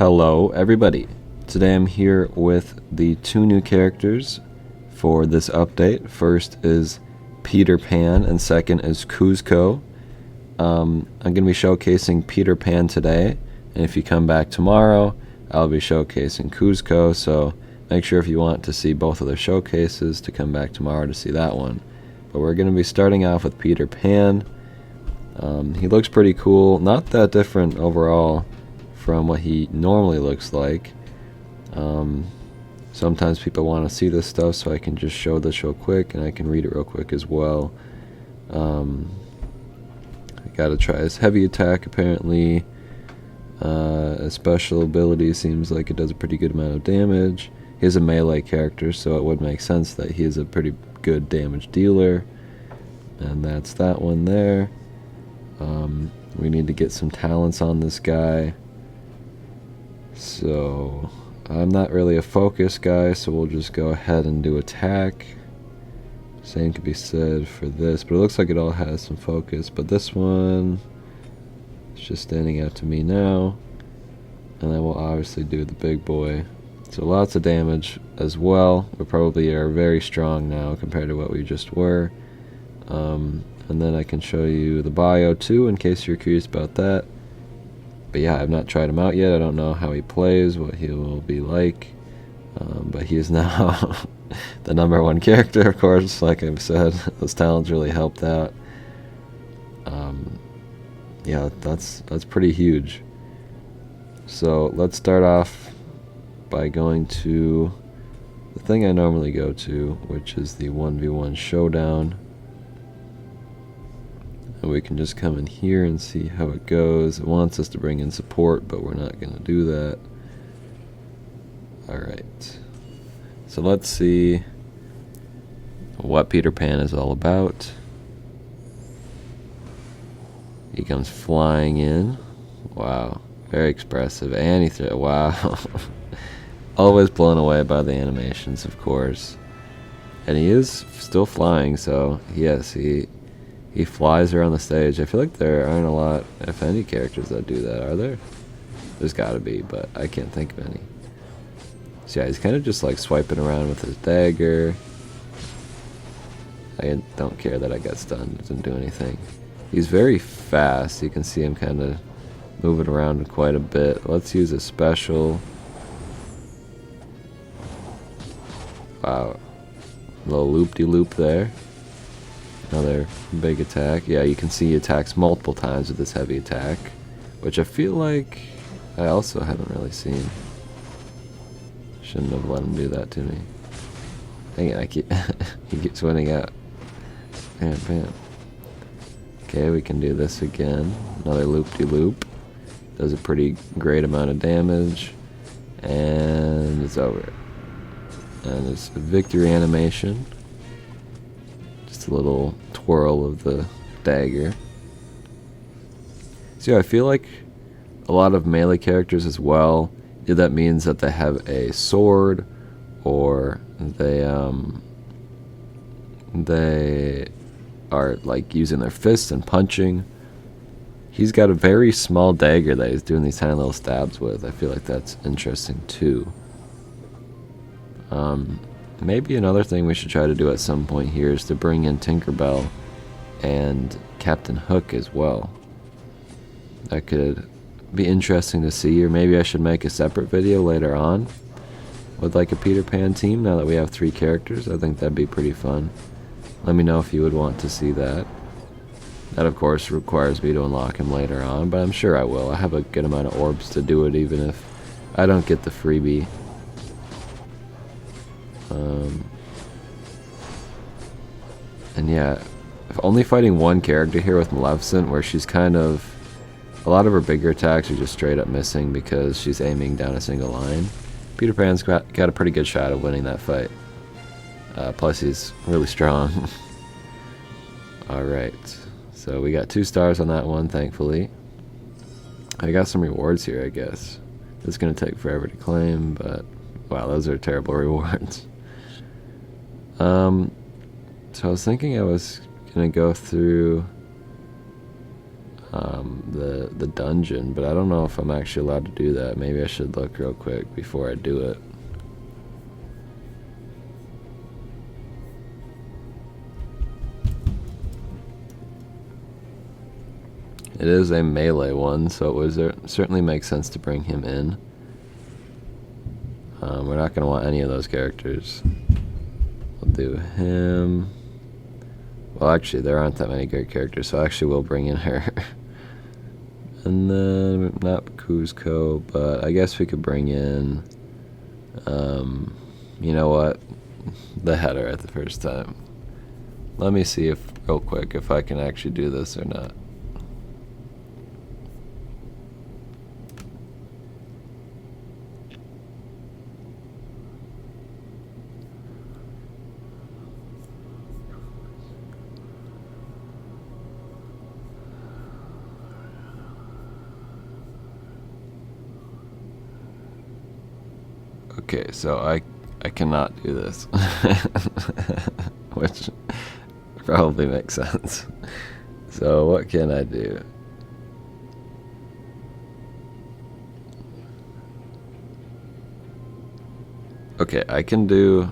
Hello everybody. Today I'm here with the two new characters for this update. First is Peter Pan and second is Kuzco. I'm going to be showcasing Peter Pan today, and if you come back tomorrow I'll be showcasing Kuzco, so make sure if you want to see both of their showcases to come back tomorrow to see that one. But we're going to be starting off with Peter Pan. He looks pretty cool, not that different overall from what he normally looks like. Sometimes people want to see this stuff, so I can just show this real quick and I can read it real quick as well. I gotta try his heavy attack apparently. His special ability seems like it does a pretty good amount of damage. He is a melee character, so it would make sense that he is a pretty good damage dealer. And that's that one there. We need to get some talents on this guy. So I'm not really a focus guy, so we'll just go ahead and do attack. Same could be said for this, but it looks like it all has some focus. But this one is just standing out to me now. And then we'll obviously do the big boy. So lots of damage as well. We probably are very strong now compared to what we just were. And then I can show you the bio too, in case you're curious about that. But yeah, I've not tried him out yet. I don't know how he plays, what he will be like. But he is now the #1 character, of course. Like I've said, those talents really helped out. Yeah, that's pretty huge. So let's start off by going to the thing I normally go to, which is the 1v1 showdown. And we can just come in here and see how it goes. It wants us to bring in support, but we're not going to do that. Alright. So let's see what Peter Pan is all about. He comes flying in. Wow. Very expressive. And he wow. Always blown away by the animations, of course. And he is still flying, so yes, he flies around the stage. I feel like there aren't a lot, if any, characters that do that, are there? There's gotta be, but I can't think of any. So yeah, he's kind of just like swiping around with his dagger. I don't care that I got stunned. It doesn't do anything. He's very fast. You can see him kind of moving around quite a bit. Let's use a special. Wow. A little loop-de-loop there. Another big attack. Yeah, you can see he attacks multiple times with this heavy attack, which I feel like I also haven't really seen. Shouldn't have let him do that to me. Dang it, he keeps winning out. Bam, bam. Okay, we can do this again. Another loop-de-loop. Does a pretty great amount of damage. And it's over. And it's a victory animation. Just a little twirl of the dagger. So yeah, I feel like a lot of melee characters as well, either that means that they have a sword or they are like using their fists and punching. He's got a very small dagger that he's doing these tiny little stabs with. I feel like that's interesting too. Maybe another thing we should try to do at some point here is to bring in Tinkerbell and Captain Hook as well. That could be interesting to see, or maybe I should make a separate video later on with like a Peter Pan team now that we have 3 characters. I think that'd be pretty fun. Let me know if you would want to see that. That of course requires me to unlock him later on, but I'm sure I will. I have a good amount of orbs to do it even if I don't get the freebie. And yeah, if only fighting one character here with Maleficent, where she's kind of, a lot of her bigger attacks are just straight up missing because she's aiming down a single line. Peter Pan's got a pretty good shot of winning that fight. Plus he's really strong. Alright, so we got 2 stars on that one, thankfully. I got some rewards here, I guess. It's going to take forever to claim, but wow, those are terrible rewards. So I was thinking I was going to go through the dungeon, but I don't know if I'm actually allowed to do that. Maybe I should look real quick before I do it. It is a melee one, so it would certainly make sense to bring him in. We're not going to want any of those characters. We'll do him. Well, actually, there aren't that many great characters, so actually we'll bring in her. And then, not Kuzco, but I guess we could bring in, you know what, the header at the first time. Let me see if, real quick, if I can actually do this or not. Okay, so I cannot do this, which probably makes sense. So what can I do? Okay, I can do,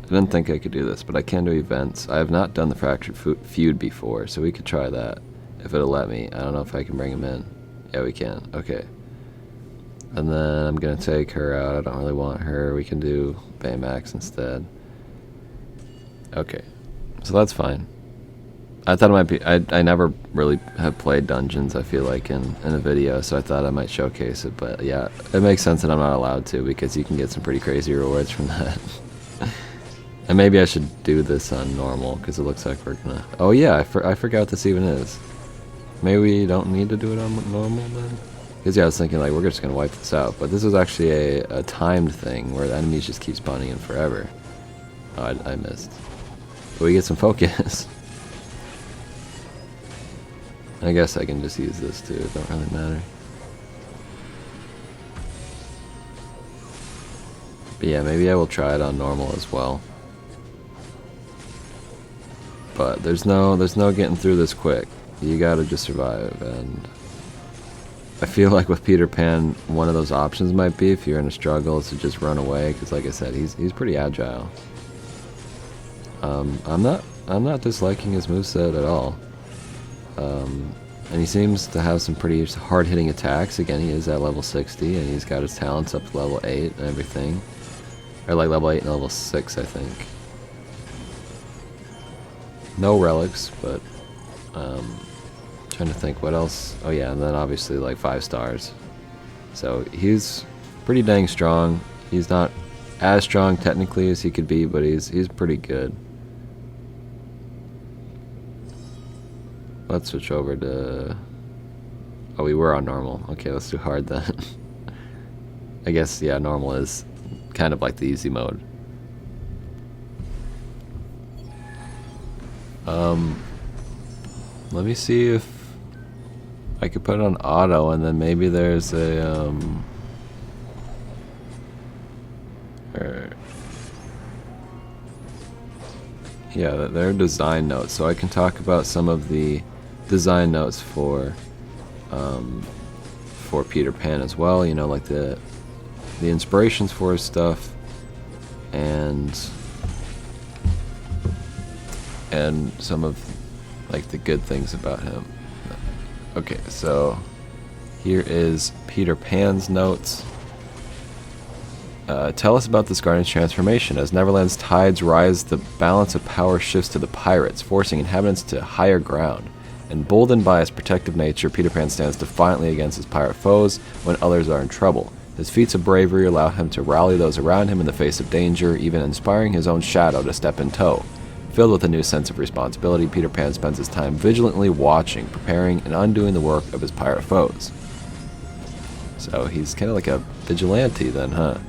I didn't think I could do this, but I can do events. I have not done the Fractured Feud before, so we could try that, if it'll let me. I don't know if I can bring him in. Yeah, we can. Okay. And then I'm going to take her out. I don't really want her. We can do Baymax instead. Okay. So that's fine. I thought it might be... I never really have played Dungeons, I feel like, in a video, so I thought I might showcase it. But yeah, it makes sense that I'm not allowed to, because you can get some pretty crazy rewards from that. And maybe I should do this on normal, because it looks like we're going to... Oh yeah, I forgot what this even is. Maybe we don't need to do it on normal then? Because yeah, I was thinking like we're just going to wipe this out. But this is actually a timed thing where the enemies just keep spawning in forever. Oh, I missed. But we get some focus. I guess I can just use this too. It don't really matter. But yeah, maybe I will try it on normal as well. But there's no getting through this quick. You gotta just survive, and I feel like with Peter Pan, one of those options might be, if you're in a struggle, is to just run away, because like I said, he's pretty agile. I'm not disliking his moveset at all. And he seems to have some pretty hard-hitting attacks. Again, he is at level 60, and he's got his talents up to level 8 and everything. Or like level 8 and level 6, I think. No relics, but trying to think what else. Oh yeah, and then obviously like 5 stars. So he's pretty dang strong. He's not as strong technically as he could be, but he's pretty good. Let's switch over to... Oh, we were on normal. Okay, let's do hard then. I guess, yeah, normal is kind of like the easy mode. Let me see if I could put it on auto, and then maybe there's a yeah, they're design notes, so I can talk about some of the design notes for Peter Pan as well. You know, like the inspirations for his stuff, and some of like the good things about him. Okay, so here is Peter Pan's notes. Tell us about this Guardian's transformation. As Neverland's tides rise, the balance of power shifts to the pirates, forcing inhabitants to higher ground. Emboldened by his protective nature, Peter Pan stands defiantly against his pirate foes when others are in trouble. His feats of bravery allow him to rally those around him in the face of danger, even inspiring his own shadow to step in tow. Filled with a new sense of responsibility, Peter Pan spends his time vigilantly watching, preparing, and undoing the work of his pirate foes. So he's kind of like a vigilante then, huh?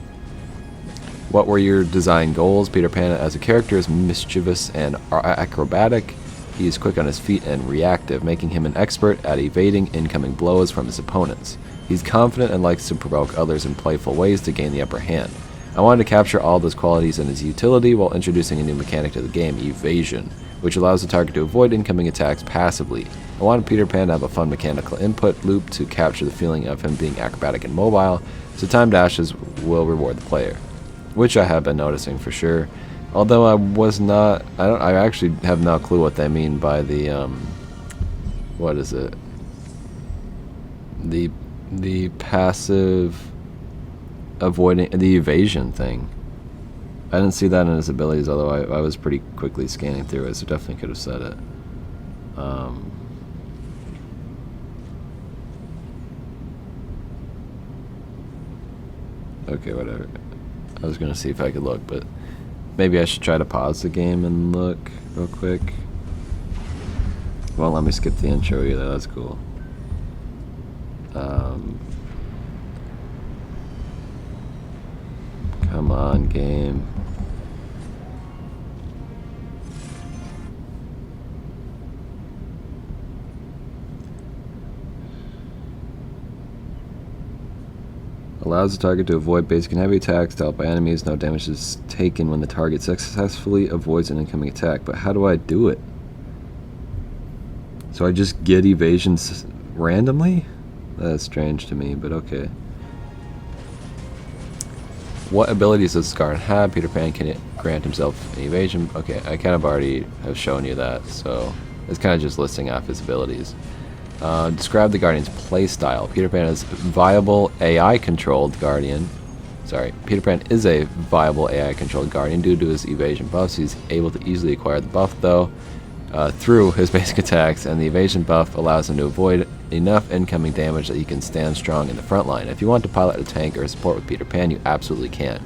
What were your design goals? Peter Pan as a character is mischievous and acrobatic. He is quick on his feet and reactive, making him an expert at evading incoming blows from his opponents. He's confident and likes to provoke others in playful ways to gain the upper hand. I wanted to capture all those qualities in his utility while introducing a new mechanic to the game, evasion, which allows the target to avoid incoming attacks passively. I wanted Peter Pan to have a fun mechanical input loop to capture the feeling of him being acrobatic and mobile, so time dashes will reward the player, which I have been noticing for sure. Although I actually have no clue what they mean by the, what is it? The passive avoiding, the evasion thing. I didn't see that in his abilities, although I was pretty quickly scanning through it, so definitely could have said it. Okay, whatever. I was gonna see if I could look, but maybe I should try to pause the game and look real quick. Won't let me skip the intro either, that's cool. Come on, game. Allows the target to avoid basic and heavy attacks dealt by enemies. No damage is taken when the target successfully avoids an incoming attack. But how do I do it? So I just get evasions randomly? That's strange to me, but okay. What abilities does Scarlet have? Peter Pan can grant himself an evasion. Okay, I kind of already have shown you that, so it's kind of just listing off his abilities. Describe the Guardian's playstyle. Peter Pan is viable AI-controlled Guardian. Sorry, Peter Pan is a viable AI-controlled Guardian due to his evasion buffs. He's able to easily acquire the buff, though, through his basic attacks, and the evasion buff allows him to avoid enough incoming damage that he can stand strong in the front line. If you want to pilot a tank or a support with Peter Pan, you absolutely can.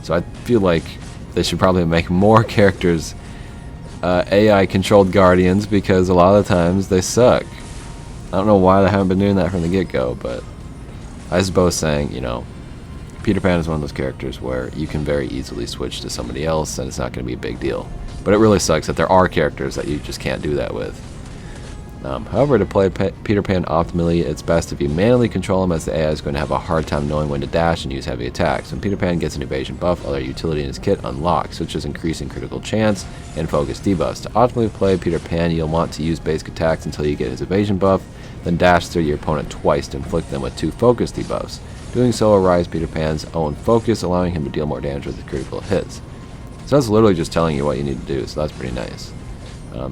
So I feel like they should probably make more characters AI-controlled Guardians, because a lot of the times they suck. I don't know why they haven't been doing that from the get-go, but I suppose saying, you know, Peter Pan is one of those characters where you can very easily switch to somebody else and it's not going to be a big deal. But it really sucks that there are characters that you just can't do that with. However, to play Peter Pan optimally, it's best if you manually control him, as the AI is going to have a hard time knowing when to dash and use heavy attacks. When Peter Pan gets an evasion buff, other utility in his kit unlocks, such as increasing critical chance and focus debuffs. To optimally play Peter Pan, you'll want to use basic attacks until you get his evasion buff, then dash through your opponent twice to inflict them with 2 focus debuffs. Doing so will rise Peter Pan's own focus, allowing him to deal more damage with the critical hits. So that's literally just telling you what you need to do, so that's pretty nice.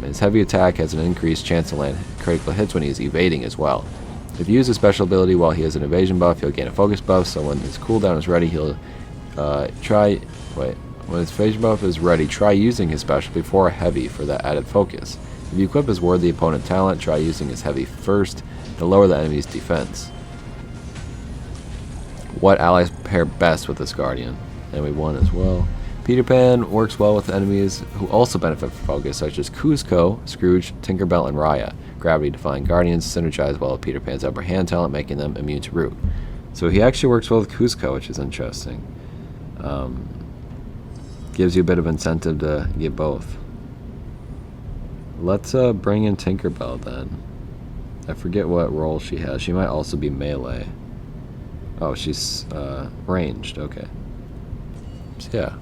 His heavy attack has an increased chance to land critical hits when he is evading as well. If you use a special ability while he has an evasion buff, he'll gain a focus buff, so when his cooldown is ready, he'll when his evasion buff is ready, try using his special before a heavy for that added focus. If you equip his worthy opponent talent, try using his heavy first to lower the enemy's defense. What allies pair best with this Guardian? And we won as well. Peter Pan works well with enemies who also benefit from focus, such as Kuzco, Scrooge, Tinkerbell, and Raya. Gravity-defying Guardians synergize well with Peter Pan's upper hand talent, making them immune to root. So he actually works well with Kuzco, which is interesting. Gives you a bit of incentive to get both. Let's bring in Tinkerbell then. I forget what role she has. She might also be melee. Oh, she's ranged. Okay. So, yeah.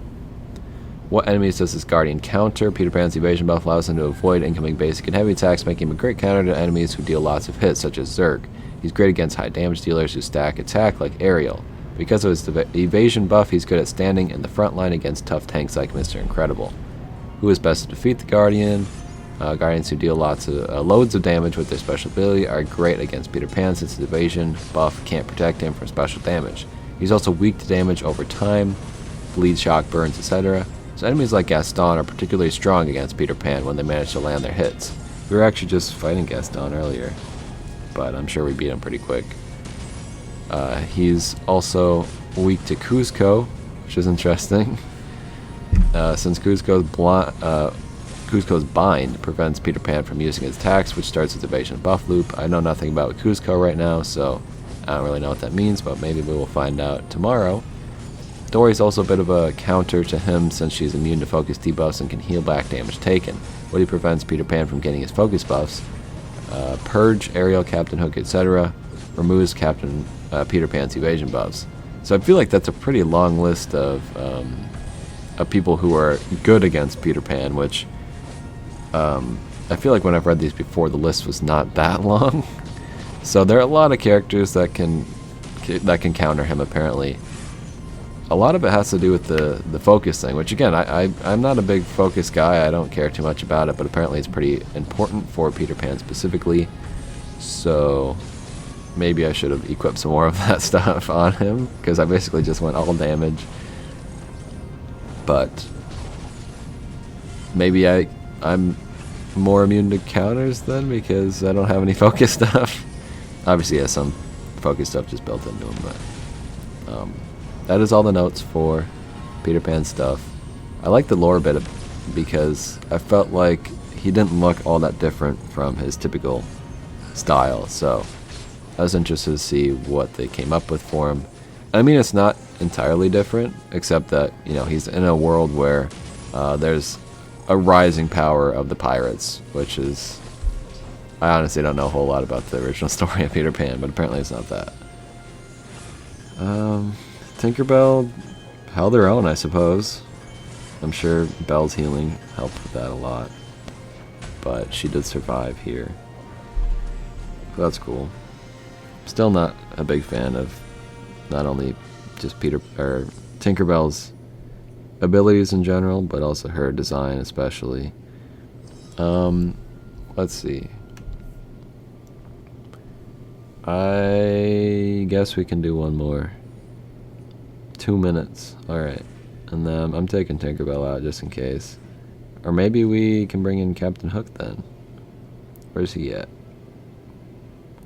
What enemies does this Guardian counter? Peter Pan's evasion buff allows him to avoid incoming basic and heavy attacks, making him a great counter to enemies who deal lots of hits, such as Zurg. He's great against high damage dealers who stack attack like Ariel. Because of his evasion buff, he's good at standing in the front line against tough tanks like Mr. Incredible. Who is best to defeat the Guardian? Guardians who deal loads of damage with their special ability are great against Peter Pan, since his evasion buff can't protect him from special damage. He's also weak to damage over time, bleed, shock, burns, etc. So enemies like Gaston are particularly strong against Peter Pan when they manage to land their hits. We were actually just fighting Gaston earlier, but I'm sure we beat him pretty quick. He's also weak to Kuzco, which is interesting, since Kuzco's bind prevents Peter Pan from using his attacks, which starts his evasion buff loop. I know nothing about Kuzco right now, so I don't really know what that means, but maybe we will find out tomorrow. Dory's also a bit of a counter to him, since she's immune to focus debuffs and can heal back damage taken. Woody prevents Peter Pan from getting his focus buffs. Purge, Ariel, Captain Hook, etc. removes Peter Pan's evasion buffs. So I feel like that's a pretty long list of people who are good against Peter Pan, which I feel like when I've read these before, the list was not that long. So there are a lot of characters that can counter him, apparently. A lot of it has to do with the focus thing, which again, I'm not a big focus guy. I don't care too much about it, but apparently it's pretty important for Peter Pan specifically. So maybe I should have equipped some more of that stuff on him, because I basically just went all damage. But maybe I'm more immune to counters then, because I don't have any focus stuff. Obviously, he has some focus stuff just built into him, but that is all the notes for Peter Pan stuff. I like the lore bit because I felt like he didn't look all that different from his typical style, so I was interested to see what they came up with for him. I mean, it's not entirely different, except that, you know, he's in a world where there's a rising power of the pirates, which is, I honestly don't know a whole lot about the original story of Peter Pan, but apparently it's not that. Tinkerbell held her own, I suppose. I'm sure Belle's healing helped with that a lot, but she did survive here. So that's cool. Still not a big fan of not only just Tinkerbell's abilities in general, but also her design especially. Let's see. I guess we can do one more. 2 minutes. Alright. And then I'm taking Tinkerbell out just in case. Or maybe we can bring in Captain Hook then. Where's he at?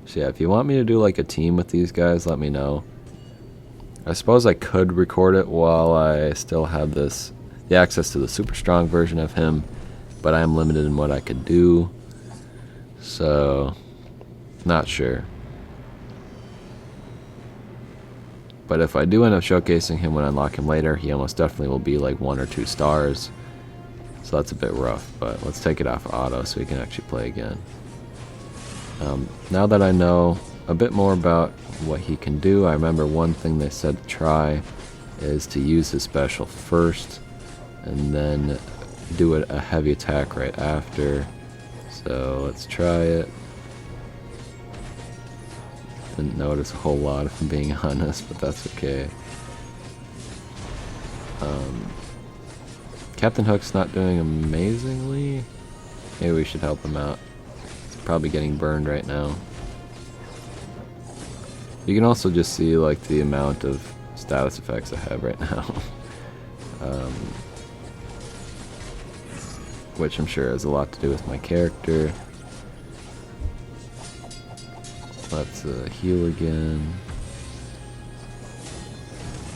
So yeah, if you want me to do like a team with these guys, let me know. I suppose I could record it while I still have the access to the super strong version of him, but I am limited in what I could do. So, not sure. But if I do end up showcasing him when I unlock him later, he almost definitely will be like 1 or 2 stars. So that's a bit rough, but let's take it off auto so we can actually play again. Now that I know a bit more about what he can do, I remember one thing they said to try is to use his special first and then do a heavy attack right after. So let's try it. Didn't notice a whole lot if I'm being honest, but that's okay. Captain Hook's not doing amazingly. Maybe we should help him out. He's probably getting burned right now. You can also just see like the amount of status effects I have right now. Which I'm sure has a lot to do with my character. Let's heal again.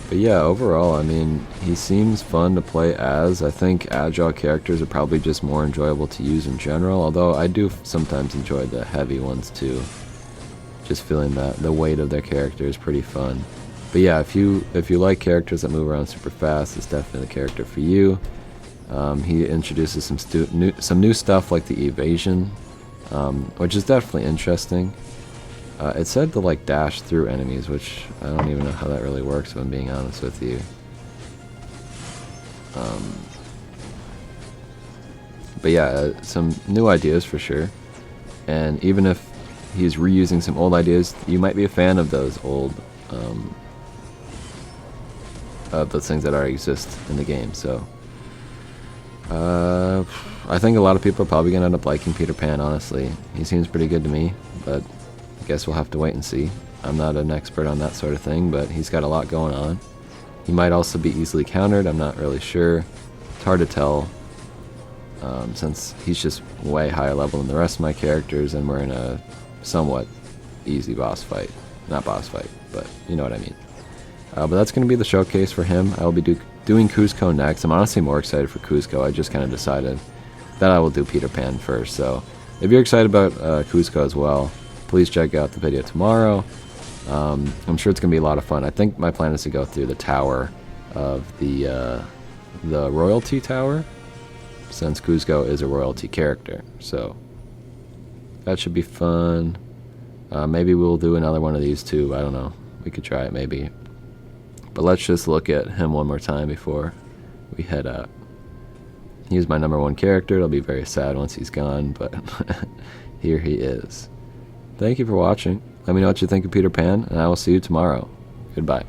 But yeah, overall, I mean, he seems fun to play as. I think agile characters are probably just more enjoyable to use in general, although I do sometimes enjoy the heavy ones too. Just feeling that the weight of their character is pretty fun. But yeah, if you like characters that move around super fast, it's definitely the character for you. He introduces some new stuff like the evasion, which is definitely interesting. It said to like dash through enemies, which I don't even know how that really works if I'm being honest with you. But yeah, some new ideas for sure. And even if he's reusing some old ideas, you might be a fan of those old, of those things that already exist in the game. So I think a lot of people are probably going to end up liking Peter Pan, honestly. He seems pretty good to me, but I guess we'll have to wait and see. I'm not an expert on that sort of thing, but he's got a lot going on. He might also be easily countered, I'm not really sure. It's hard to tell, since he's just way higher level than the rest of my characters, and we're in a somewhat easy boss fight. Not boss fight, but you know what I mean. But that's going to be the showcase for him. I will be doing Kuzco next. I'm honestly more excited for Kuzco. I just kind of decided that I will do Peter Pan first. So if you're excited about Kuzco as well, please check out the video tomorrow. I'm sure it's going to be a lot of fun. I think my plan is to go through the tower of the royalty tower, since Kuzco is a royalty character. So that should be fun. Maybe we'll do another one of these too. I don't know. We could try it maybe. But let's just look at him one more time before we head out. He's my number 1 character. It'll be very sad once he's gone, but here he is. Thank you for watching. Let me know what you think of Peter Pan, and I will see you tomorrow. Goodbye.